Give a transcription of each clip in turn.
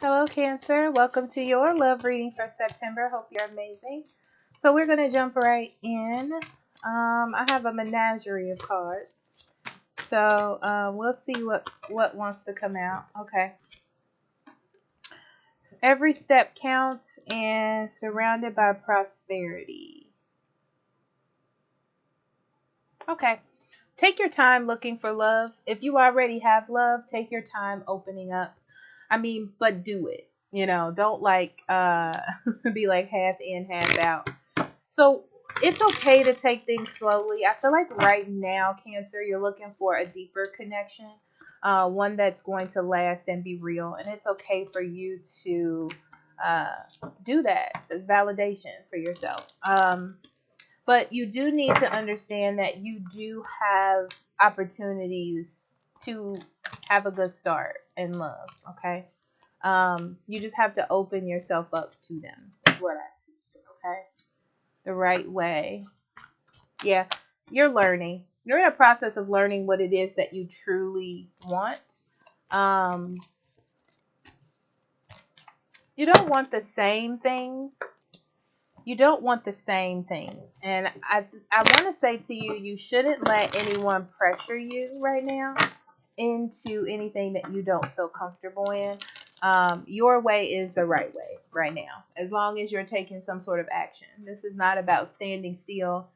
Hello, Cancer. Welcome to your love reading for September. Hope you're amazing. So we're gonna jump right in. I have a menagerie of cards, so we'll see what wants to come out. Okay. Every step counts and surrounded by prosperity. Okay. Take your time looking for love. If you already have love, take your time opening up. But do it. Don't be like half in, half out. So it's okay to take things slowly. I feel like right now, Cancer, you're looking for a deeper connection, one that's going to last and be real. And it's okay for you to uh, do that. It's validation for yourself. But you do need to understand that you do have opportunities to have a good start in love. Okay. You just have to open yourself up to them. Is what I see. Okay. The right way. Yeah, you're learning. You're in a process of learning what it is that you truly want. Um, you don't want the same things. You don't want the same things. And I want to say to you, you shouldn't let anyone pressure you right now into anything that you don't feel comfortable in. Your way is the right way right now, as long as you're taking some sort of action. This is not about standing still.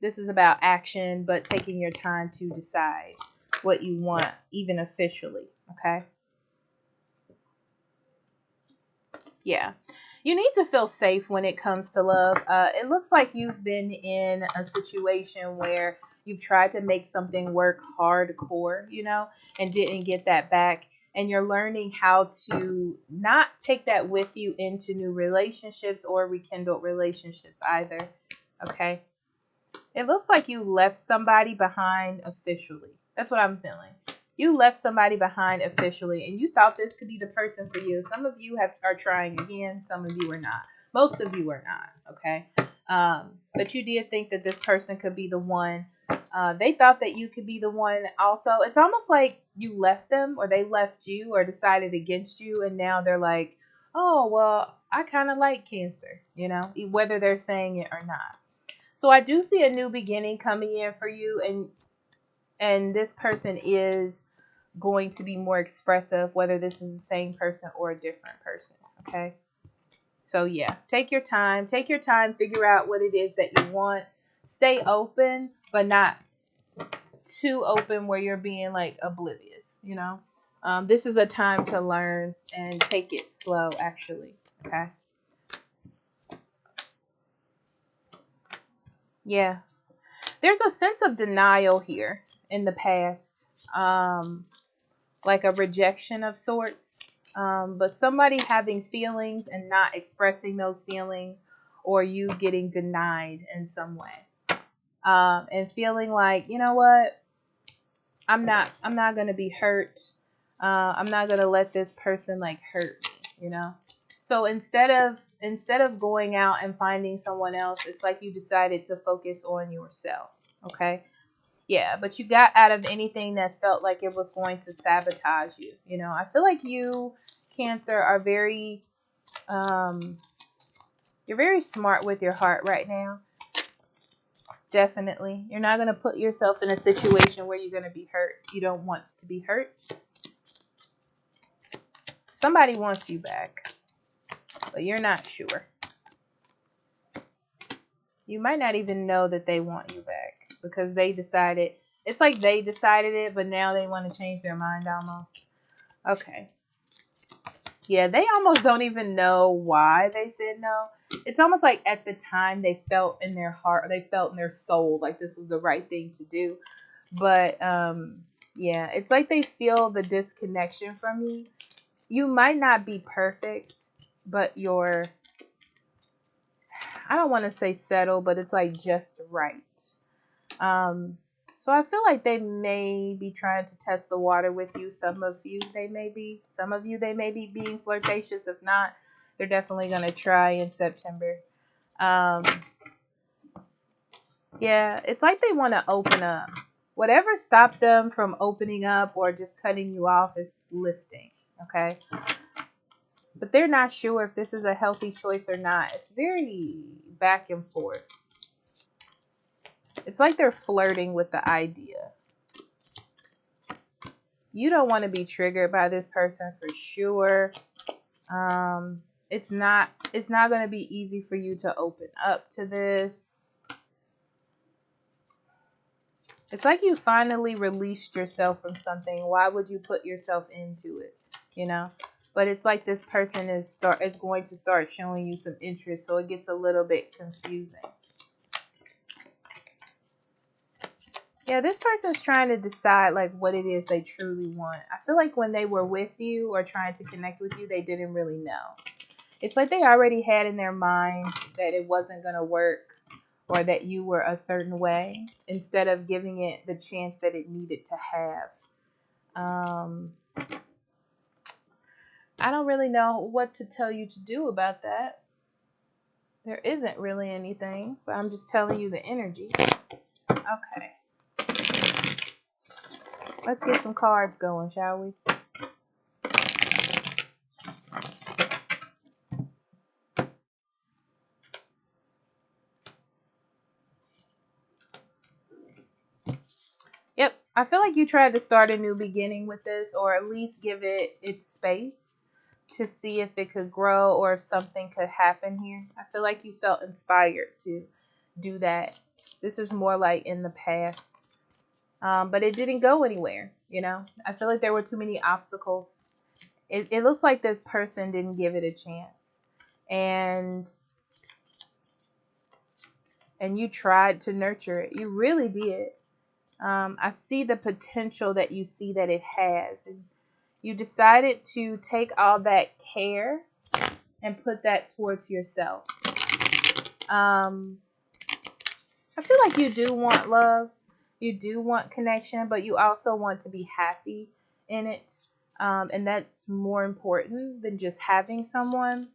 This is about action, but taking your time to decide what you want, even officially. Okay? Yeah. You need to feel safe when it comes to love. It looks like you've been in a situation where you've tried to make something work hardcore, and didn't get that back. And you're learning how to not take that with you into new relationships or rekindled relationships either. Okay? It looks like you left somebody behind officially. That's what I'm feeling. You left somebody behind officially, and you thought this could be the person for you. Some of you are trying again. Some of you are not. Most of you are not. Okay. But you did think that this person could be the one. They thought that you could be the one also. It's almost like you left them, or they left you, or decided against you, and now they're like, oh, well, I kind of like Cancer, whether they're saying it or not. So I do see a new beginning coming in for you, and this person is going to be more expressive, whether this is the same person or a different person. Okay. So yeah, take your time, figure out what it is that you want. Stay open, but not too open where you're being like oblivious. This is a time to learn and take it slow, actually. Okay. Yeah. There's a sense of denial here in the past. Like a rejection of sorts. But somebody having feelings and not expressing those feelings, or you getting denied in some way. And feeling like, you know what, I'm not gonna be hurt. I'm not gonna let this person like hurt me. So instead of going out and finding someone else, it's like you decided to focus on yourself. Okay. Yeah, but you got out of anything that felt like it was going to sabotage you. I feel like you, Cancer, are you're very smart with your heart right now. Definitely. You're not going to put yourself in a situation where you're going to be hurt. You don't want to be hurt. Somebody wants you back, but you're not sure. You might not even know that they want you back because they decided. It's like they decided it, but now they want to change their mind almost. Okay. Yeah, they almost don't even know why they said no. It's almost like at the time they felt in their heart, they felt in their soul like this was the right thing to do. But yeah, it's like they feel the disconnection from you. You might not be perfect, but I don't want to say settled, but it's like just right. Um, so I feel like they may be trying to test the water with you. Some of you, they may be. Some of you, they may be being flirtatious. If not, they're definitely going to try in September. Um, yeah, it's like they want to open up. Whatever stopped them from opening up or just cutting you off is lifting. Okay. But they're not sure if this is a healthy choice or not. It's very back and forth. It's like they're flirting with the idea. You don't want to be triggered by this person for sure. It's not going to be easy for you to open up to this. It's like you finally released yourself from something. Why would you put yourself into it? You know? But it's like this person is going to start showing you some interest, so it gets a little bit confusing. Yeah, this person's trying to decide like what it is they truly want. I feel like when they were with you or trying to connect with you, they didn't really know. It's like they already had in their mind that it wasn't going to work or that you were a certain way instead of giving it the chance that it needed to have. I don't really know what to tell you to do about that. There isn't really anything, but I'm just telling you the energy. Okay. Let's get some cards going, shall we? Yep. I feel like you tried to start a new beginning with this, or at least give it its space to see if it could grow or if something could happen here. I feel like you felt inspired to do that. This is more like in the past. But it didn't go anywhere, you know? I feel like there were too many obstacles. It looks like this person didn't give it a chance. And you tried to nurture it. You really did. I see the potential that you see that it has. And you decided to take all that care and put that towards yourself. I feel like you do want love. You do want connection, but you also want to be happy in it. And that's more important than just having someone.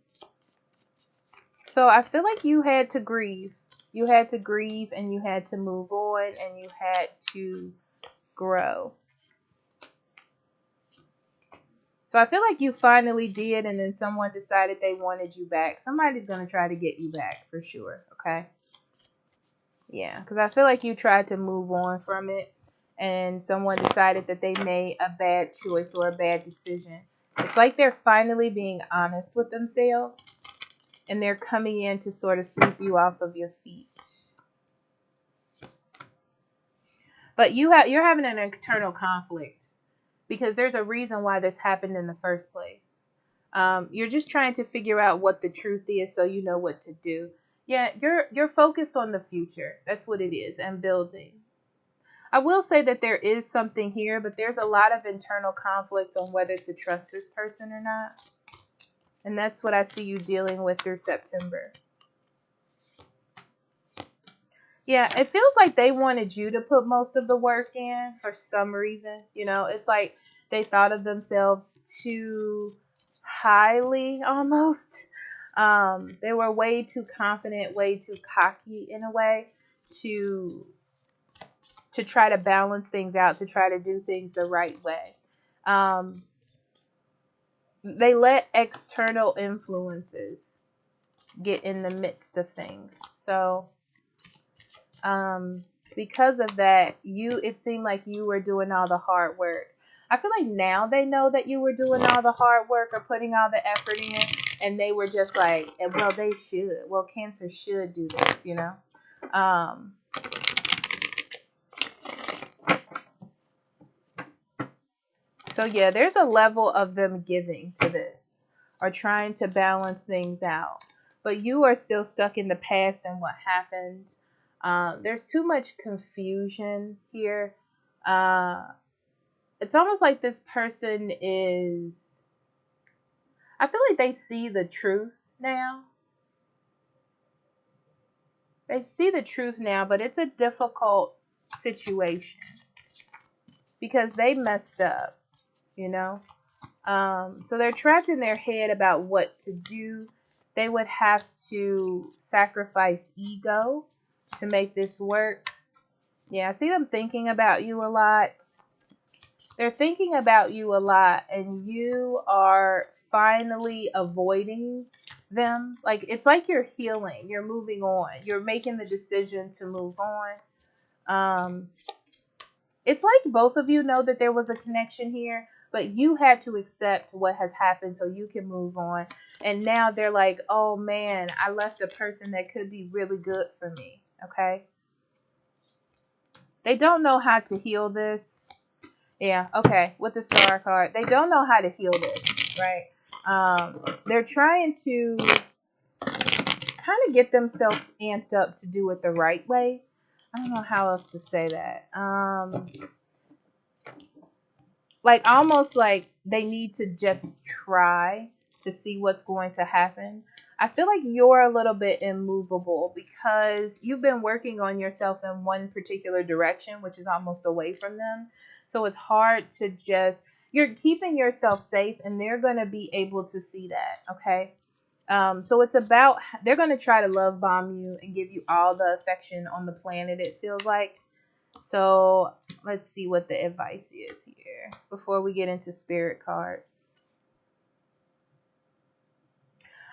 So I feel like you had to grieve. You had to grieve and you had to move on and you had to grow. So I feel like you finally did, and then someone decided they wanted you back. Somebody's going to try to get you back for sure, okay? Yeah, because I feel like you tried to move on from it, and someone decided that they made a bad choice or a bad decision. It's like they're finally being honest with themselves, and they're coming in to sort of sweep you off of your feet. But you're having an internal conflict because there's a reason why this happened in the first place. You're just trying to figure out what the truth is so you know what to do. Yeah, you're focused on the future. That's what it is, and building. I will say that there is something here, but there's a lot of internal conflict on whether to trust this person or not. And that's what I see you dealing with through September. Yeah, it feels like they wanted you to put most of the work in for some reason. You know, it's like they thought of themselves too highly almost. They were way too confident, way too cocky in a way to try to balance things out, to try to do things the right way. They let external influences get in the midst of things. So because of that, it seemed like you were doing all the hard work. I feel like now they know that you were doing all the hard work or putting all the effort in, and they were just like, well, they should. Well, Cancer should do this, you know. So yeah, there's a level of them giving to this or trying to balance things out. But you are still stuck in the past and what happened. There's too much confusion here. It's almost like this person is, I feel like they see the truth now. They see the truth now, but it's a difficult situation because they messed up, you know? So they're trapped in their head about what to do. They would have to sacrifice ego to make this work. Yeah, I see them thinking about you a lot. They're thinking about you a lot, and you are finally avoiding them. Like, it's like you're healing, you're moving on, you're making the decision to move on. Um, it's like both of you know that there was a connection here, but you had to accept what has happened so you can move on. And now they're like, oh man, I left a person that could be really good for me. Okay. They don't know how to heal this. Yeah, okay. With the star card, they don't know how to heal this, right? They're trying to kind of get themselves amped up to do it the right way. I don't know how else to say that. Like almost like they need to just try to see what's going to happen. I feel like you're a little bit immovable because you've been working on yourself in one particular direction, which is almost away from them. So it's hard to just, you're keeping yourself safe and they're going to be able to see that. Okay. So it's about, they're going to try to love bomb you and give you all the affection on the planet, it feels like. So let's see what the advice is here before we get into spirit cards.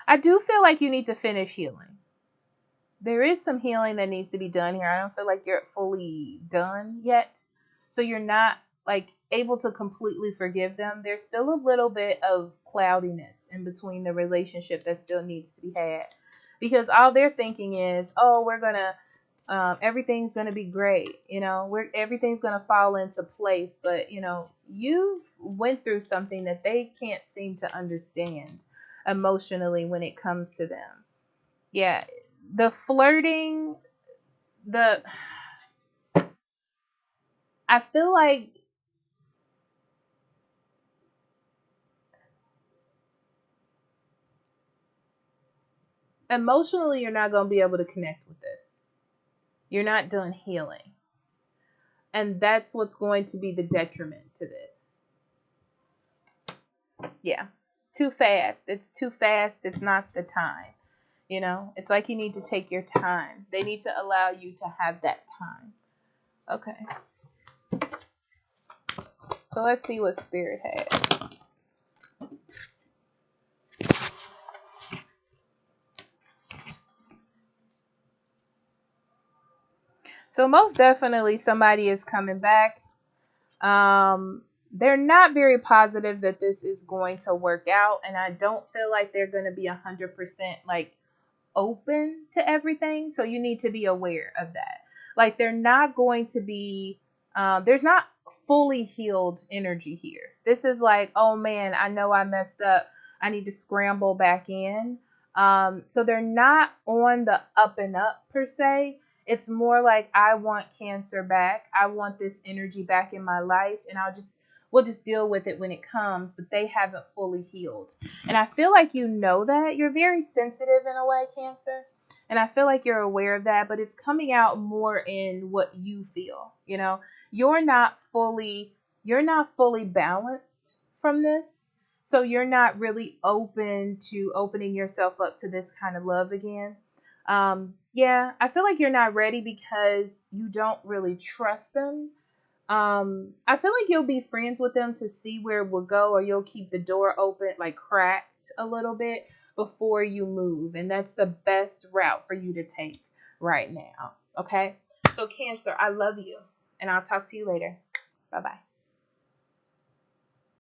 I do feel like you need to finish healing. There is some healing that needs to be done here. I don't feel like you're fully done yet. So you're not like able to completely forgive them. There's still a little bit of cloudiness in between the relationship that still needs to be had. Because all they're thinking is, oh, we're going to everything's gonna be great, everything's gonna fall into place. But you've went through something that they can't seem to understand emotionally when it comes to them. Yeah, the flirting, the I feel like emotionally you're not gonna be able to connect with this. You're not done healing, and that's what's going to be the detriment to this. Yeah, too fast. It's too fast. It's not the time. It's like you need to take your time. They need to allow you to have that time. Okay. So let's see what Spirit has. So most definitely somebody is coming back. They're not very positive that this is going to work out, and I don't feel like they're going to be 100% like open to everything. So you need to be aware of that. Like they're not going to be, there's not fully healed energy here. This is like, oh man, I know I messed up. I need to scramble back in. So they're not on the up and up per se. It's more like I want Cancer back. I want this energy back in my life, and we'll just deal with it when it comes. But they haven't fully healed. And I feel like you know that. You're very sensitive in a way, Cancer. And I feel like you're aware of that, but it's coming out more in what you feel. You're not fully balanced from this. So you're not really open to opening yourself up to this kind of love again. Yeah, I feel like you're not ready because you don't really trust them. I feel like you'll be friends with them to see where it will go, or you'll keep the door open, like cracked a little bit before you move. And that's the best route for you to take right now. Okay. So Cancer, I love you, and I'll talk to you later. Bye bye.